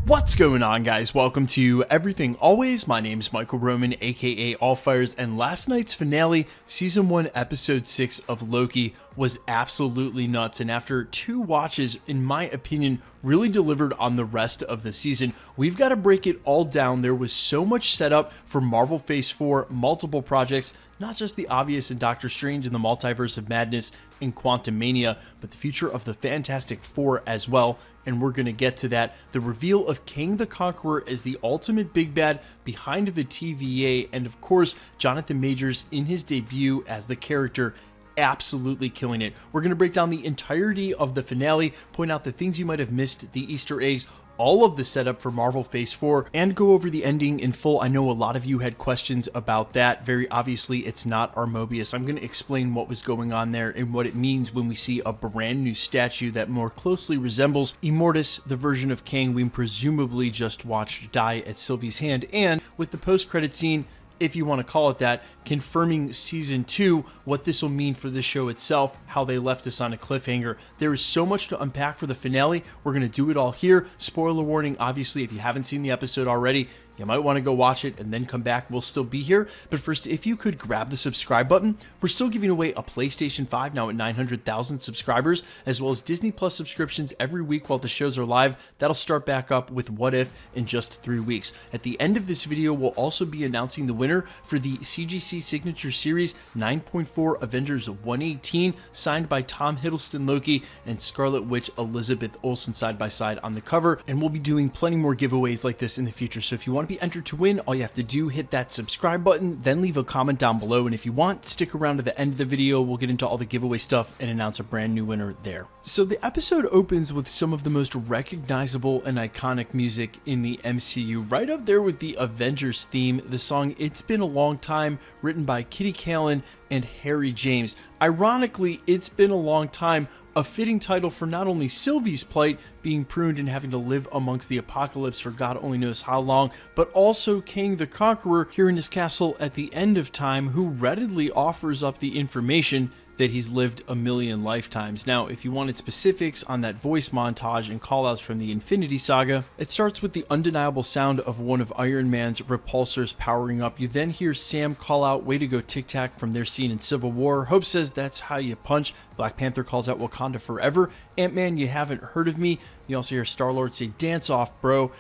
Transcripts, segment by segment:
What's going on, guys? Welcome to Everything Always. My name's Michael Roman, aka Allfires, and last night's finale, Season 1, Episode 6 of Loki, was absolutely nuts, and after two watches, in my opinion, really delivered on the rest of the season. We've got to break it all down. There was so much set up for Marvel Phase 4, multiple projects, not just the obvious in Doctor Strange and the Multiverse of Madness in Quantumania, but the future of the Fantastic Four as well, and we're going to get to that. The reveal of Kang the Conqueror as the ultimate big bad behind the TVA, and of course, Jonathan Majors in his debut as the character, absolutely killing it. We're going to break down the entirety of the finale, point out the things you might have missed, the Easter eggs, all of the setup for Marvel Phase 4, and go over the ending in full. I know a lot of you had questions about that. Very obviously, it's not our Mobius. I'm going to explain what was going on there and what it means when we see a brand new statue that more closely resembles Immortus, the version of Kang we presumably just watched die at Sylvie's hand, and with the post-credit scene, if you want to call it that, confirming Season 2, what this will mean for the show itself, how they left us on a cliffhanger. There is so much to unpack for the finale. We're going to do it all here. Spoiler warning, obviously, if you haven't seen the episode already, you might want to go watch it and then come back. We'll still be here. But first, if you could grab the subscribe button, we're still giving away a PlayStation 5 now at 900,000 subscribers, as well as Disney Plus subscriptions every week while the shows are live. That'll start back up with What If in just 3 weeks. At the end of this video, we'll also be announcing the winner for the CGC Signature Series 9.4 Avengers 118, signed by Tom Hiddleston Loki and Scarlet Witch Elizabeth Olsen side by side on the cover. And we'll be doing plenty more giveaways like this in the future. So if you want to be entered to win, all you have to do, hit that subscribe button, then leave a comment down below, and if you want, stick around to the end of the video. We'll get into all the giveaway stuff and announce a brand new winner there. So the episode opens with some of the most recognizable and iconic music in the MCU, right up there with the Avengers theme, the song It's Been a Long Time, written by Kitty Kallen and Harry James. Ironically, It's Been a Long Time, a fitting title for not only Sylvie's plight, being pruned and having to live amongst the apocalypse for God only knows how long, but also Kang the Conqueror here in his castle at the end of time, who readily offers up the information that he's lived a million lifetimes. Now, if you wanted specifics on that voice montage and callouts from the Infinity Saga, it starts with the undeniable sound of one of Iron Man's repulsors powering up. You then hear Sam call out, "Way to go, Tic Tac," from their scene in Civil War. Hope says, "That's how you punch." Black Panther calls out, "Wakanda forever." Ant-Man, "You haven't heard of me." You also hear Star-Lord say, "Dance off, bro."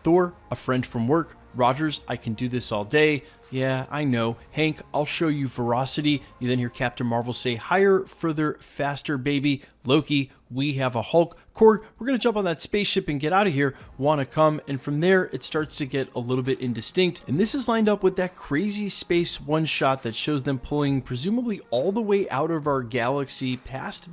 Thor, "A friend from work." Rogers, "I can do this all day." "Yeah, I know." Hank, "I'll show you ferocity." You then hear Captain Marvel say, "Higher, further, faster, baby." Loki, "We have a Hulk." Korg, "We're going to jump on that spaceship and get out of here. Wanna come?" And from there, it starts to get a little bit indistinct. And this is lined up with that crazy space one-shot that shows them pulling presumably all the way out of our galaxy, past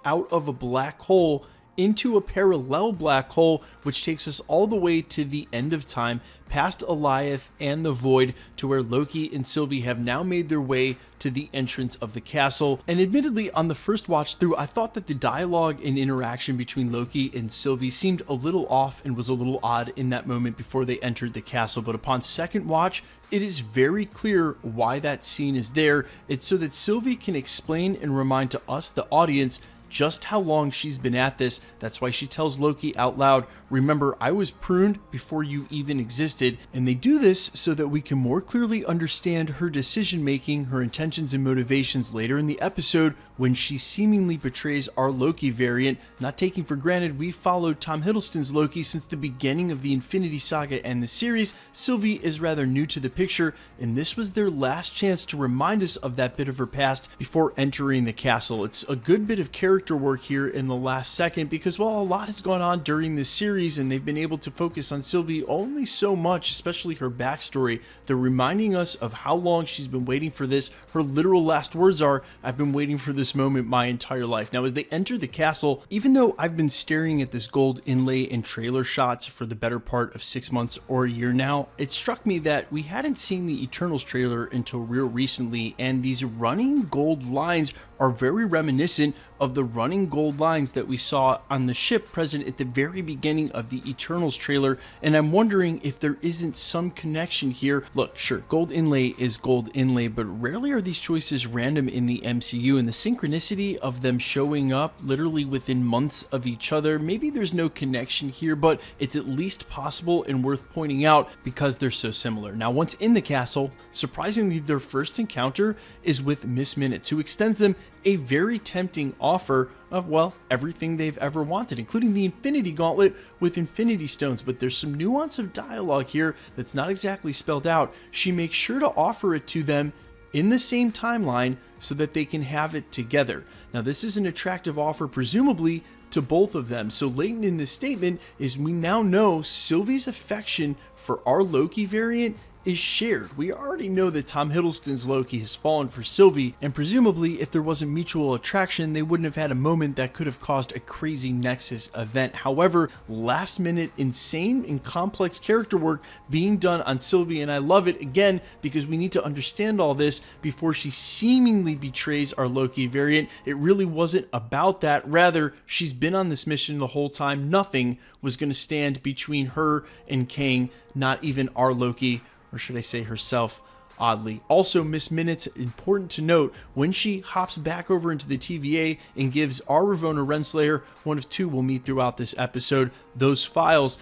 out of a black hole, into a parallel black hole, which takes us all the way to the end of time, past Eliath and the Void, to where Loki and Sylvie have now made their way to the entrance of the castle. And admittedly, on the first watch through, I thought that the dialogue and interaction between Loki and Sylvie seemed a little off and was a little odd in that moment before they entered the castle. But upon second watch, it is very clear why that scene is there. It's so that Sylvie can explain and remind to us, the audience, just how long she's been at this. That's why she tells Loki out loud, "Remember, I was pruned before you even existed." And they do this so that we can more clearly understand her decision making, her intentions and motivations later in the episode, when she seemingly betrays our Loki variant. Not taking for granted, we followed Tom Hiddleston's Loki since the beginning of the Infinity Saga and the series. Sylvie is rather new to the picture, and this was their last chance to remind us of that bit of her past before entering the castle. It's a good bit of character work here in the last second, because while a lot has gone on during this series and they've been able to focus on Sylvie only so much, especially her backstory, they're reminding us of how long she's been waiting for this. Her literal last words are, "I've been waiting for this moment my entire life." Now, as they enter the castle, even though I've been staring at this gold inlay and trailer shots for the better part of 6 months or a year now, it struck me that we hadn't seen the Eternals trailer until real recently, and these running gold lines are very reminiscent of the running gold lines that we saw on the ship present at the very beginning of the Eternals trailer, and I'm wondering if there isn't some connection here. Look, sure, gold inlay is gold inlay, but rarely are these choices random in the MCU, and the synchronicity of them showing up literally within months of each other, maybe there's no connection here, but it's at least possible and worth pointing out because they're so similar. Now, once in the castle, surprisingly, their first encounter is with Miss Minutes, who extends them a very tempting offer of, well, everything they've ever wanted, including the Infinity Gauntlet with Infinity Stones. But there's some nuance of dialogue here that's not exactly spelled out. She makes sure to offer it to them in the same timeline so that they can have it together. Now, this is an attractive offer, presumably to both of them. So latent in this statement is we now know Sylvie's affection for our Loki variant is shared. We already know that Tom Hiddleston's Loki has fallen for Sylvie, and presumably if there wasn't mutual attraction, they wouldn't have had a moment that could have caused a crazy Nexus event. However, last minute insane and complex character work being done on Sylvie, and I love it again because we need to understand all this before she seemingly betrays our Loki variant. It really wasn't about that. Rather, she's been on this mission the whole time. Nothing was going to stand between her and Kang, not even our Loki, or should I say herself, oddly. Also, Miss Minutes, important to note, when she hops back over into the TVA and gives our Ravonna Renslayer, one of two we'll meet throughout this episode, those files,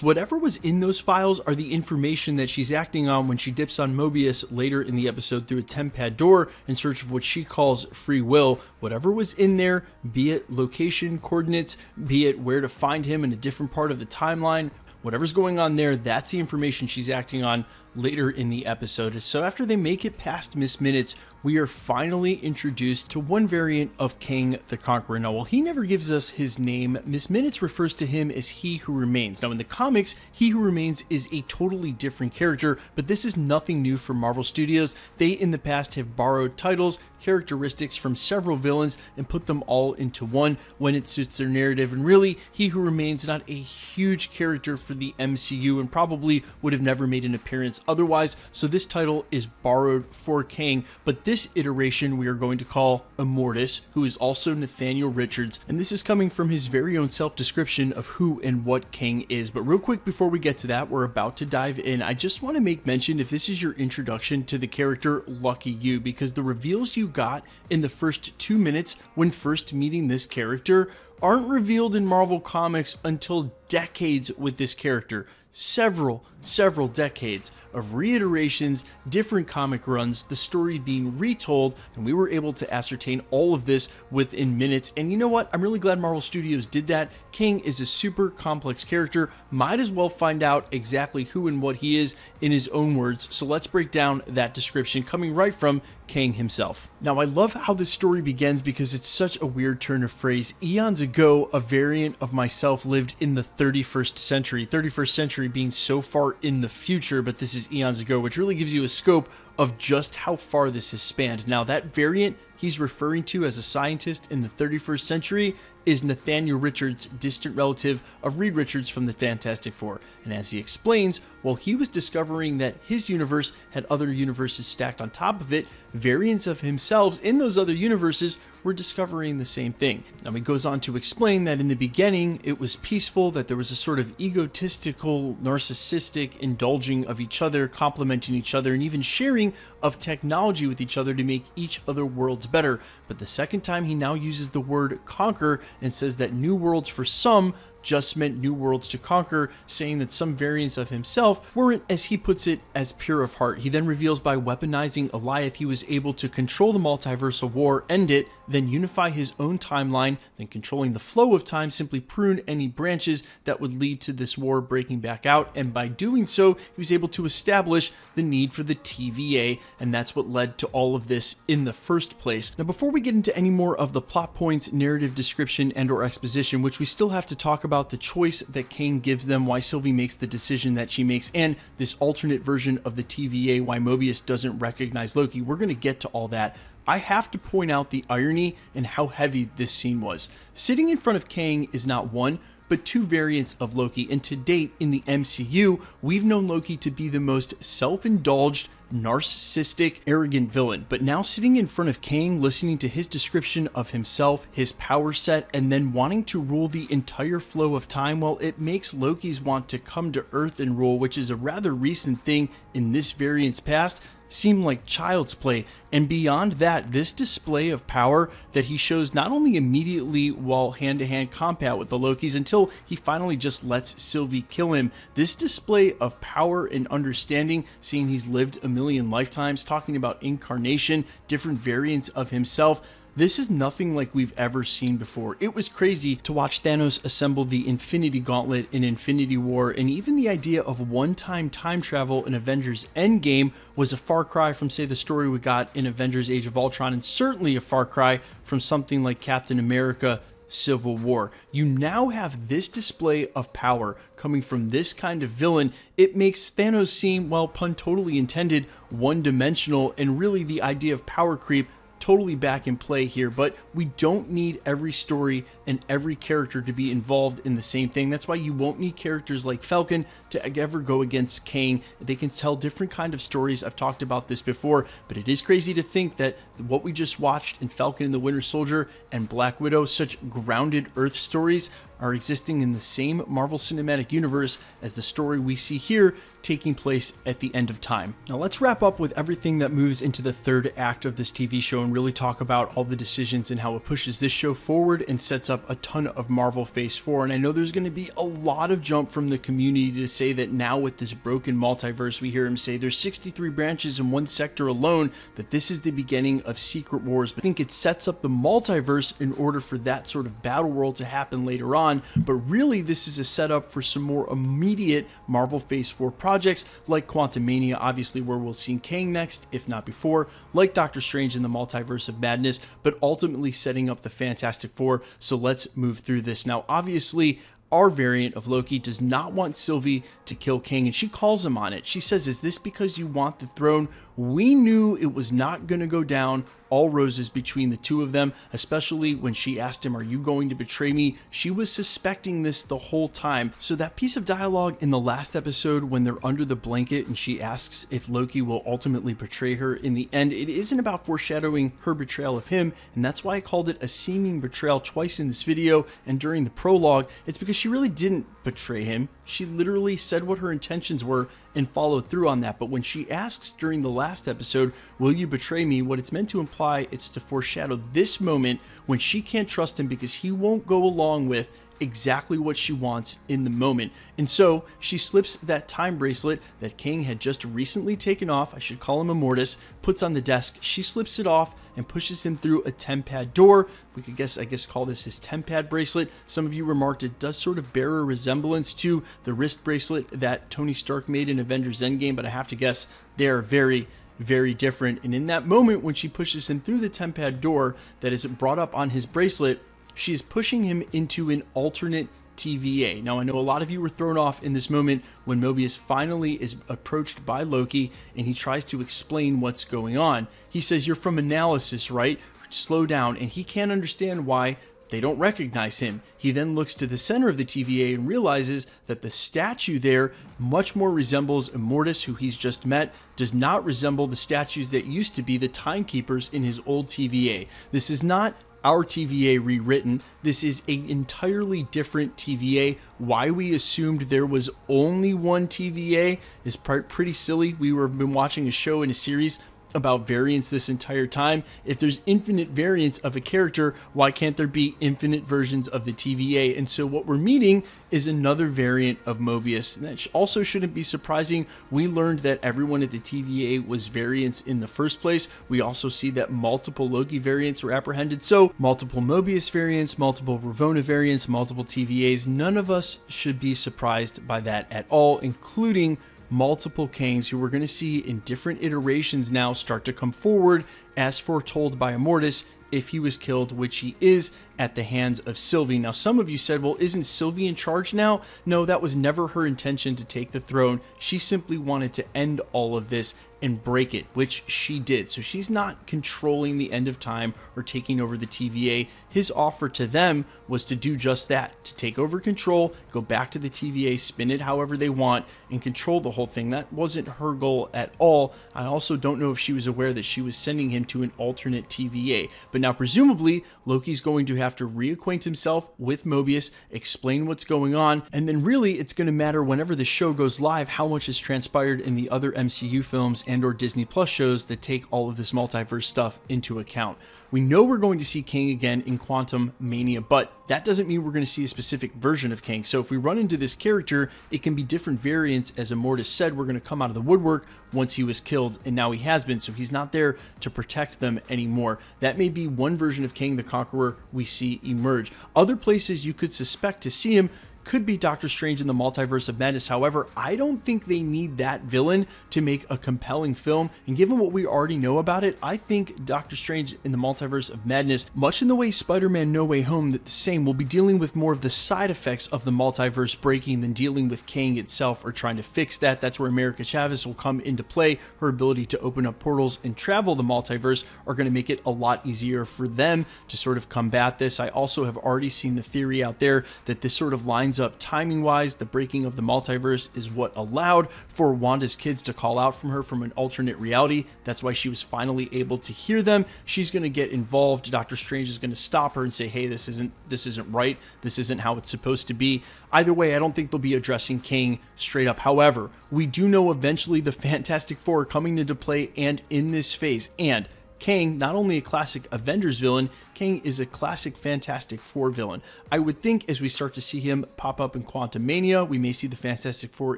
whatever was in those files are the information that she's acting on when she dips on Mobius later in the episode through a tempad door in search of what she calls free will. Whatever was in there, be it location coordinates, be it where to find him in a different part of the timeline, whatever's going on there, that's the information she's acting on later in the episode. So after they make it past Miss Minutes, we are finally introduced to one variant of Kang the Conqueror. Now, while he never gives us his name, Miss Minutes refers to him as He Who Remains. Now, in the comics, He Who Remains is a totally different character, but this is nothing new for Marvel Studios. They, in the past, have borrowed titles, characteristics from several villains and put them all into one when it suits their narrative. And really, He Who Remains not a huge character for the MCU and probably would have never made an appearance otherwise, so this title is borrowed for Kang, but this iteration we are going to call Immortus, who is also Nathaniel Richards, and this is coming from his very own self-description of who and what Kang is. But real quick before we get to that, we're about to dive in, I just want to make mention, if this is your introduction to the character, lucky you, because the reveals you got in the first 2 minutes when first meeting this character aren't revealed in Marvel Comics until decades with this character. Several decades of reiterations, different comic runs, the story being retold, and we were able to ascertain all of this within minutes. And you know what? I'm really glad Marvel Studios did that. Kang is a super complex character. Might as well find out exactly who and what he is in his own words. So let's break down that description coming right from Kang himself. Now, I love how this story begins because it's such a weird turn of phrase. Eons ago, a variant of myself lived in the 31st century. 31st century being so far in the future, but this is eons ago, which really gives you a scope of just how far this has spanned. Now, that variant he's referring to as a scientist in the 31st century is Nathaniel Richards, distant relative of Reed Richards from the Fantastic Four. And as he explains, while he was discovering that his universe had other universes stacked on top of it, variants of himself in those other universes were discovering the same thing. Now, he goes on to explain that in the beginning it was peaceful, that there was a sort of egotistical, narcissistic indulging of each other, complementing each other, and even sharing of technology with each other to make each other worlds better. But the second time he now uses the word conquer and says that new worlds for some just meant new worlds to conquer, saying that some variants of himself weren't, as he puts it, as pure of heart. He then reveals by weaponizing Alioth, he was able to control the multiversal war, end it, then unify his own timeline, then controlling the flow of time, simply prune any branches that would lead to this war breaking back out. And by doing so, he was able to establish the need for the TVA, and that's what led to all of this in the first place. Now, before we get into any more of the plot points, narrative description, and or exposition, which we still have to talk about the choice that Kang gives them, why Sylvie makes the decision that she makes, and this alternate version of the TVA, why Mobius doesn't recognize Loki. We're going to get to all that. I have to point out the irony and how heavy this scene was. Sitting in front of Kang is not one, but 2 variants of Loki. And to date in the MCU, we've known Loki to be the most self-indulged, narcissistic, arrogant villain. But now sitting in front of Kang, listening to his description of himself, his power set, and then wanting to rule the entire flow of time, well, it makes Loki's want to come to Earth and rule, which is a rather recent thing in this variant's past, seem like child's play. And beyond that, this display of power that he shows not only immediately while hand-to-hand combat with the Lokis until he finally just lets Sylvie kill him, this display of power and understanding, seeing he's lived a million lifetimes, talking about incarnation, different variants of himself, this is nothing like we've ever seen before. It was crazy to watch Thanos assemble the Infinity Gauntlet in Infinity War, and even the idea of one-time time travel in Avengers Endgame was a far cry from, say, the story we got in Avengers Age of Ultron, and certainly a far cry from something like Captain America Civil War. You now have this display of power coming from this kind of villain. It makes Thanos seem, well, pun totally intended, one-dimensional, and really the idea of power creep totally back in play here. But we don't need every story and every character to be involved in the same thing. That's why you won't need characters like Falcon to ever go against Kang. They can tell different kind of stories. I've talked about this before, but it is crazy to think that what we just watched in Falcon and the Winter Soldier and Black Widow, such grounded Earth stories, are existing in the same Marvel Cinematic Universe as the story we see here taking place at the end of time. Now let's wrap up with everything that moves into the third act of this TV show and really talk about all the decisions and how it pushes this show forward and sets up a ton of Marvel Phase 4. And I know there's going to be a lot of jump from the community to say that now with this broken multiverse, we hear him say there's 63 branches in one sector alone, that this is the beginning of Secret Wars. But I think it sets up the multiverse in order for that sort of battle world to happen later on. But really, this is a setup for some more immediate Marvel Phase 4 projects like Quantumania, obviously where we'll see Kang next, if not before, like Doctor Strange in the Multiverse of Madness, but ultimately setting up the Fantastic Four. So let's move through this. Now, obviously, our variant of Loki does not want Sylvie to kill Kang, and she calls him on it. She says, "Is this because you want the throne?" We knew it was not going to go down all roses between the two of them, especially when she asked him, "Are you going to betray me?" She was suspecting this the whole time. So that piece of dialogue in the last episode when they're under the blanket and she asks if Loki will ultimately betray her in the end, it isn't about foreshadowing her betrayal of him, and that's why I called it a seeming betrayal twice in this video and during the prologue. It's because she really didn't betray him. She literally said what her intentions were and followed through on that. But when she asks during the last episode, "Will you betray me?" what it's meant to imply, it's to foreshadow this moment when she can't trust him because he won't go along with exactly what she wants in the moment. And so she slips that time bracelet that Kang had just recently taken off, I should call him a mortis, puts on the desk. She slips it off and pushes him through a tempad door. We could I guess call this his tempad bracelet. Some of you remarked it does sort of bear a resemblance to the wrist bracelet that Tony Stark made in Avengers Endgame, but I have to guess they are very, very different. And in that moment when she pushes him through the tempad door that is brought up on his bracelet, she is pushing him into an alternate TVA. Now, I know a lot of you were thrown off in this moment when Mobius finally is approached by Loki and he tries to explain what's going on. He says, "You're from Analysis, right? Slow down." And he can't understand why they don't recognize him. He then looks to the center of the TVA and realizes that the statue there much more resembles Immortus, who he's just met, does not resemble the statues that used to be the timekeepers in his old TVA. This is not our TVA rewritten. This is an entirely different TVA. Why we assumed there was only one TVA is pretty silly. We were been watching a show in a series about variants this entire time. If there's infinite variants of a character, why can't there be infinite versions of the TVA? And so what we're meeting is another variant of Mobius. And that also shouldn't be surprising. We learned that everyone at the TVA was variants in the first place. We also see that multiple Loki variants were apprehended. So multiple Mobius variants, multiple Ravonna variants, multiple TVAs. None of us should be surprised by that at all, including multiple Kangs who we're going to see in different iterations now start to come forward as foretold by Immortus if he was killed, which he is, at the hands of Sylvie. Now, some of you said, well, isn't Sylvie in charge now? No, that was never her intention to take the throne. She simply wanted to end all of this, and break it, which she did. So she's not controlling the end of time or taking over the TVA. His offer to them was to do just that, to take over control, go back to the TVA, spin it however they want, and control the whole thing. That wasn't her goal at all. I also don't know if she was aware that she was sending him to an alternate TVA. But now presumably Loki's going to have to reacquaint himself with Mobius, explain what's going on, and then really it's going to matter whenever the show goes live how much has transpired in the other MCU films and or Disney Plus shows that take all of this multiverse stuff into account. We know we're going to see Kang again in Quantum Mania, but that doesn't mean we're going to see a specific version of Kang. So if we run into this character, it can be different variants. As Immortus said, we're going to come out of the woodwork once he was killed, and now he has been, so he's not there to protect them anymore. That may be one version of Kang the Conqueror we see emerge. Other places you could suspect to see him could be Doctor Strange in the Multiverse of Madness. However, I don't think they need that villain to make a compelling film. And given what we already know about it, I think Doctor Strange in the Multiverse of Madness, much in the way Spider-Man No Way Home, the same, will be dealing with more of the side effects of the multiverse breaking than dealing with Kang itself or trying to fix that. That's where America Chavez will come into play. Her ability to open up portals and travel the multiverse are going to make it a lot easier for them to sort of combat this. I also have already seen the theory out there that this sort of lines up timing wise. The breaking of the multiverse is what allowed for Wanda's kids to call out from her from an alternate reality. That's why she was finally able to hear them. She's going to get involved. Doctor Strange is going to stop her and say, hey, this isn't right. This isn't how it's supposed to be. Either way, I don't think they'll be addressing Kang straight up. However, we do know eventually the Fantastic Four are coming into play and in this phase. And Kang, not only a classic Avengers villain, Kang is a classic Fantastic Four villain. I would think as we start to see him pop up in Quantum Mania, we may see the Fantastic Four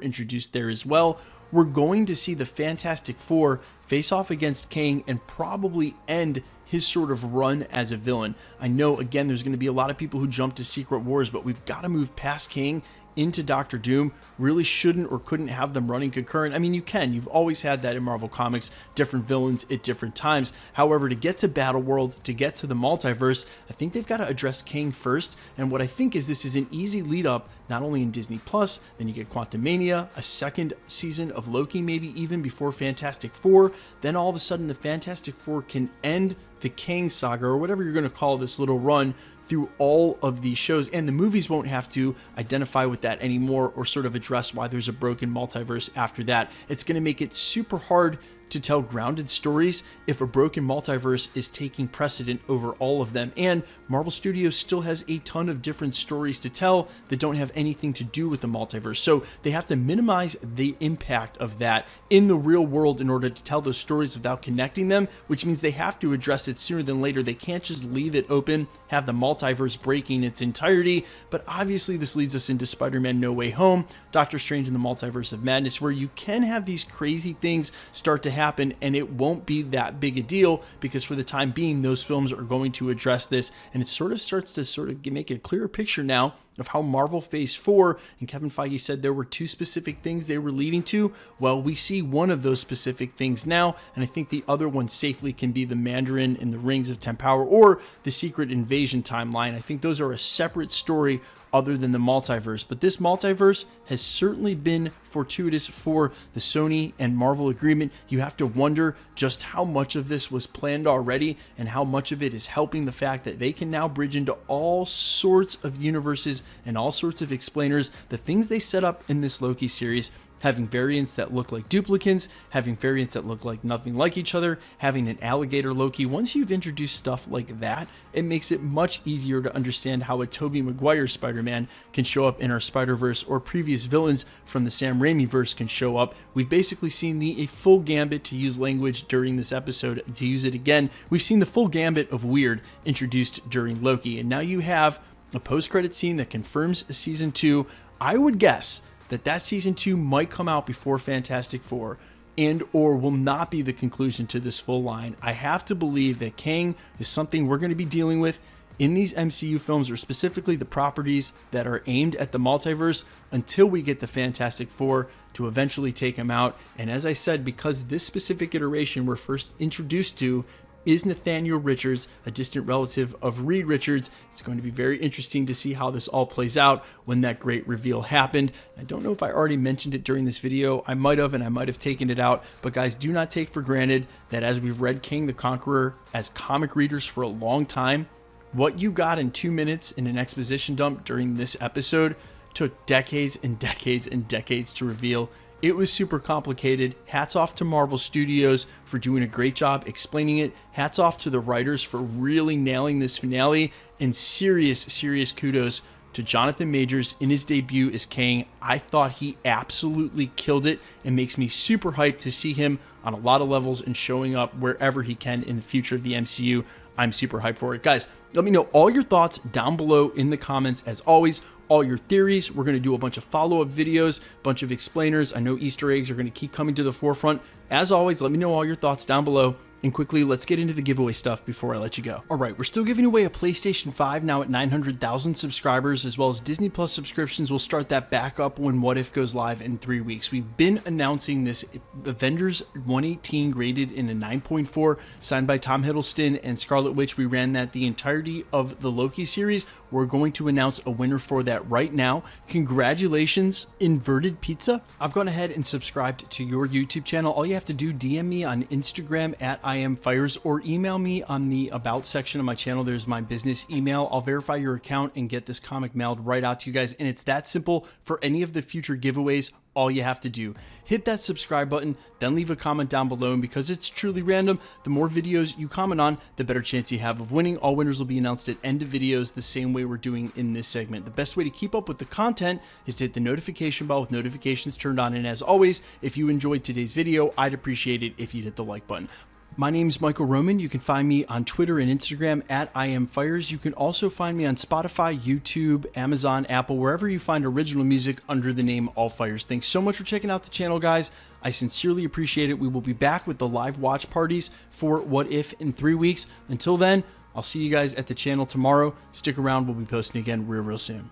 introduced there as well. We're going to see the Fantastic Four face off against Kang and probably end his sort of run as a villain. I know, again, there's going to be a lot of people who jump to Secret Wars, but we've got to move past Kang into Doctor Doom. Really shouldn't or couldn't have them running concurrent. I mean, you can. You've always had that in Marvel Comics, different villains at different times. However, to get to Battleworld, to get to the multiverse, I think they've got to address Kang first. And what I think is this is an easy lead up, not only in Disney Plus, then you get Quantum Mania, a second season of Loki, maybe even before Fantastic Four. Then all of a sudden the Fantastic Four can end the Kang saga, or whatever you're going to call this little run, through all of these shows, and the movies won't have to identify with that anymore or sort of address why there's a broken multiverse after that. It's going to make it super hard to tell grounded stories if a broken multiverse is taking precedent over all of them. And Marvel Studios still has a ton of different stories to tell that don't have anything to do with the multiverse. So they have to minimize the impact of that in the real world in order to tell those stories without connecting them, which means they have to address it sooner than later. They can't just leave it open, have the multiverse breaking its entirety. But obviously this leads us into Spider-Man No Way Home, Doctor Strange in the Multiverse of Madness, where you can have these crazy things start to happen and it won't be that big a deal, because for the time being those films are going to address this, and it sort of starts to make a clearer picture now of how Marvel Phase 4, and Kevin Feige said there were two specific things they were leading to. Well, we see one of those specific things now, and I think the other one safely can be the Mandarin and the Rings of Ten Power or the Secret Invasion timeline. I think those are a separate story other than the multiverse, but this multiverse has certainly been fortuitous for the Sony and Marvel agreement. You have to wonder just how much of this was planned already and how much of it is helping the fact that they can now bridge into all sorts of universes and all sorts of explainers. The things they set up in this Loki series, having variants that look like duplicates, having variants that look like nothing like each other, having an alligator Loki. Once you've introduced stuff like that, it makes it much easier to understand how a Tobey Maguire Spider-Man can show up in our Spider-Verse, or previous villains from the Sam Raimi verse can show up. We've basically seen a full gambit, to use language during this episode, to use it again. We've seen the full gambit of weird introduced during Loki, and now you have a post-credit scene that confirms a season 2. I would guess that season 2 might come out before Fantastic Four, and or will not be the conclusion to this full line. I have to believe that Kang is something we're going to be dealing with in these MCU films, or specifically the properties that are aimed at the multiverse, until we get the Fantastic Four to eventually take him out. And as I said, because this specific iteration we're first introduced to is Nathaniel Richards, a distant relative of Reed Richards. It's going to be very interesting to see how this all plays out when that great reveal happened. I don't know if I already mentioned it during this video. I might have, and I might have taken it out. But guys, do not take for granted that as we've read Kang the Conqueror as comic readers for a long time, what you got in 2 minutes in an exposition dump during this episode took decades and decades and decades to reveal. It was super complicated. Hats off to Marvel Studios for doing a great job explaining it. Hats off to the writers for really nailing this finale. And serious kudos to Jonathan Majors in his debut as Kang. I thought he absolutely killed it and makes me super hyped to see him on a lot of levels and showing up wherever he can in the future of the MCU. I'm super hyped for it. Guys, let me know all your thoughts down below in the comments. As always, all your theories. We're going to do a bunch of follow-up videos, a bunch of explainers. I know Easter eggs are going to keep coming to the forefront. As always, let me know all your thoughts down below. And quickly, let's get into the giveaway stuff before I let you go. All right, we're still giving away a PlayStation 5 now at 900,000 subscribers, as well as Disney Plus subscriptions. We'll start that back up when What If goes live in 3 weeks. We've been announcing this Avengers 118 graded in a 9.4, signed by Tom Hiddleston and Scarlet Witch. We ran that the entirety of the Loki series. We're going to announce a winner for that right now. Congratulations, Inverted Pizza. I've gone ahead and subscribed to your YouTube channel. All you have to do, DM me on Instagram at IamFires or email me on the About section of my channel. There's my business email. I'll verify your account and get this comic mailed right out to you guys. And it's that simple for any of the future giveaways. All you have to do, hit that subscribe button, then leave a comment down below. And because it's truly random, the more videos you comment on, the better chance you have of winning. All winners will be announced at end of videos the same way we're doing in this segment. The best way to keep up with the content is to hit the notification bell with notifications turned on. And as always, if you enjoyed today's video, I'd appreciate it if you'd hit the like button. My name's Michael Roman. You can find me on Twitter and Instagram at IamFires. You can also find me on Spotify, YouTube, Amazon, Apple, wherever you find original music under the name All Fires. Thanks so much for checking out the channel, guys. I sincerely appreciate it. We will be back with the live watch parties for What If in 3 weeks. Until then, I'll see you guys at the channel tomorrow. Stick around. We'll be posting again real soon.